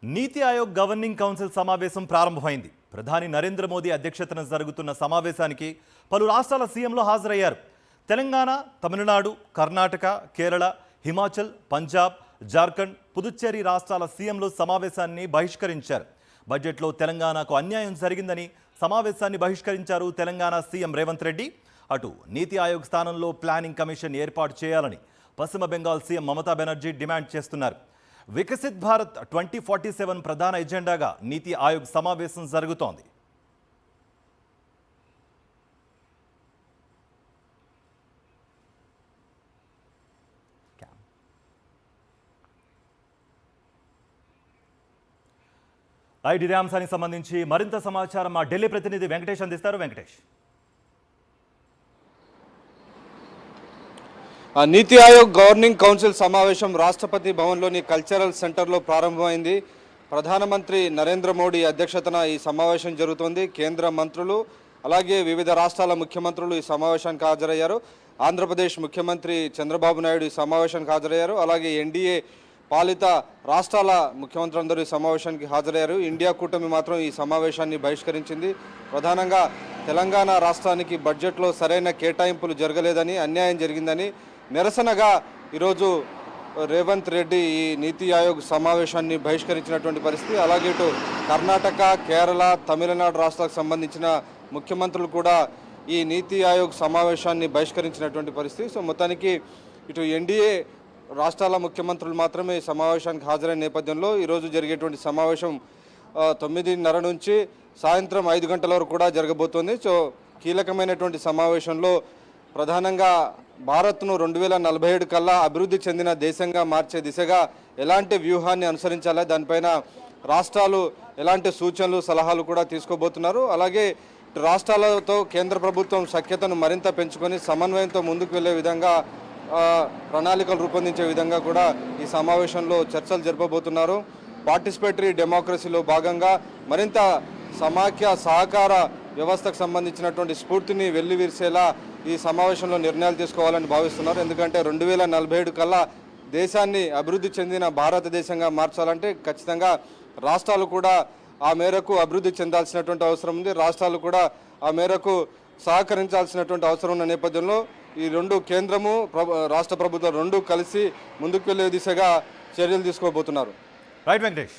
నీతి Aayog governing council సమావేశం ప్రారంభమైంది. ప్రధాని నరేంద్ర మోదీ అధ్యక్షతన జరుగుతున్న సమావేశానికి పలు రాష్ట్రాల సీఎంలు హాజరయ్యారు. తెలంగాణ, తమిళనాడు, కర్ణాటక, కేరళ, హిమాచల్, పంజాబ్, జార్ఖండ్, పుదుచ్చేరి రాష్ట్రాల సీఎంలు సమావేశాన్ని బహిష్కరించారు. బడ్జెట్లో తెలంగాణకు అన్యాయం జరిగిందని సమావేశాన్ని బహిష్కరించారు తెలంగాణ సీఎం రేవంత్ రెడ్డి. అటు నీతి ఆయోగ్ స్థానంలో ప్లానింగ్ కమిషన్ ఏర్పాటు చేయాలని పశ్చిమ బెంగాల్ సీఎం మమతా బెనర్జీ డిమాండ్ చేస్తున్నారు. వికసిత్ భారత్ 2047 ప్రధాన ఎజెండాగా నీతి ఆయోగ్ సమావేశం జరుగుతోంది. ఇదే అంశానికి సంబంధించి మరింత సమాచారం మా ఢిల్లీ ప్రతినిధి వెంకటేష్ అందిస్తారు. వెంకటేష్, నీతి ఆయోగ్ గవర్నింగ్ కౌన్సిల్ సమావేశం రాష్ట్రపతి భవన్లోని కల్చరల్ సెంటర్లో ప్రారంభమైంది. ప్రధానమంత్రి నరేంద్ర మోడీ అధ్యక్షతన ఈ సమావేశం జరుగుతోంది. కేంద్ర మంత్రులు అలాగే వివిధ రాష్ట్రాల ముఖ్యమంత్రులు ఈ సమావేశానికి హాజరయ్యారు. ఆంధ్రప్రదేశ్ ముఖ్యమంత్రి చంద్రబాబు నాయుడు ఈ సమావేశానికి హాజరయ్యారు. అలాగే ఎన్డీఏ పాలిత రాష్ట్రాల ముఖ్యమంత్రులందరూ ఈ సమావేశానికి హాజరయ్యారు. ఇండియా కూటమి మాత్రం ఈ సమావేశాన్ని బహిష్కరించింది. ప్రధానంగా తెలంగాణ రాష్ట్రానికి బడ్జెట్లో సరైన కేటాయింపులు జరగలేదని, అన్యాయం జరిగిందని నిరసనగా ఈరోజు రేవంత్ రెడ్డి ఈ నీతి ఆయోగ్ సమావేశాన్ని బహిష్కరించినటువంటి పరిస్థితి. అలాగే ఇటు కర్ణాటక, కేరళ, తమిళనాడు రాష్ట్రాలకు సంబంధించిన ముఖ్యమంత్రులు కూడా ఈ నీతి ఆయోగ్ సమావేశాన్ని బహిష్కరించినటువంటి పరిస్థితి. సో మొత్తానికి ఇటు ఎన్డీఏ రాష్ట్రాల ముఖ్యమంత్రులు మాత్రమే ఈ సమావేశానికి హాజరైన నేపథ్యంలో ఈరోజు జరిగేటువంటి సమావేశం 9:30 నుంచి సాయంత్రం 5 గంటల వరకు కూడా జరగబోతోంది. సో కీలకమైనటువంటి సమావేశంలో ప్రధానంగా భారత్ను 2047 కల్లా అభివృద్ధి చెందిన దేశంగా మార్చే దిశగా ఎలాంటి వ్యూహాన్ని అనుసరించాలో దానిపైన రాష్ట్రాలు ఎలాంటి సూచనలు, సలహాలు కూడా తీసుకోబోతున్నారు. అలాగే రాష్ట్రాలతో కేంద్ర ప్రభుత్వం సఖ్యతను మరింత పెంచుకొని సమన్వయంతో ముందుకు వెళ్లే విధంగా ప్రణాళికలు రూపొందించే విధంగా కూడా ఈ సమావేశంలో చర్చలు జరపబోతున్నారు. పార్టిసిపేటరీ డెమోక్రసీలో భాగంగా మరింత సమాఖ్య సహకార వ్యవస్థకు సంబంధించినటువంటి స్ఫూర్తిని వెల్లివిరిసేలా ఈ సమావేశంలో నిర్ణయాలు తీసుకోవాలని భావిస్తున్నారు. ఎందుకంటే 2047 కల్లా దేశాన్ని అభివృద్ధి చెందిన భారతదేశంగా మార్చాలంటే ఖచ్చితంగా రాష్ట్రాలు కూడా ఆ మేరకు అభివృద్ధి చెందాల్సినటువంటి అవసరం ఉంది. రాష్ట్రాలు కూడా ఆ మేరకు సహకరించాల్సినటువంటి అవసరం ఉన్న నేపథ్యంలో ఈ రెండు కేంద్రము, రాష్ట్ర ప్రభుత్వం రెండు కలిసి ముందుకు వెళ్లే దిశగా చర్యలు తీసుకోబోతున్నారు. రైట్ వెంకటేష్.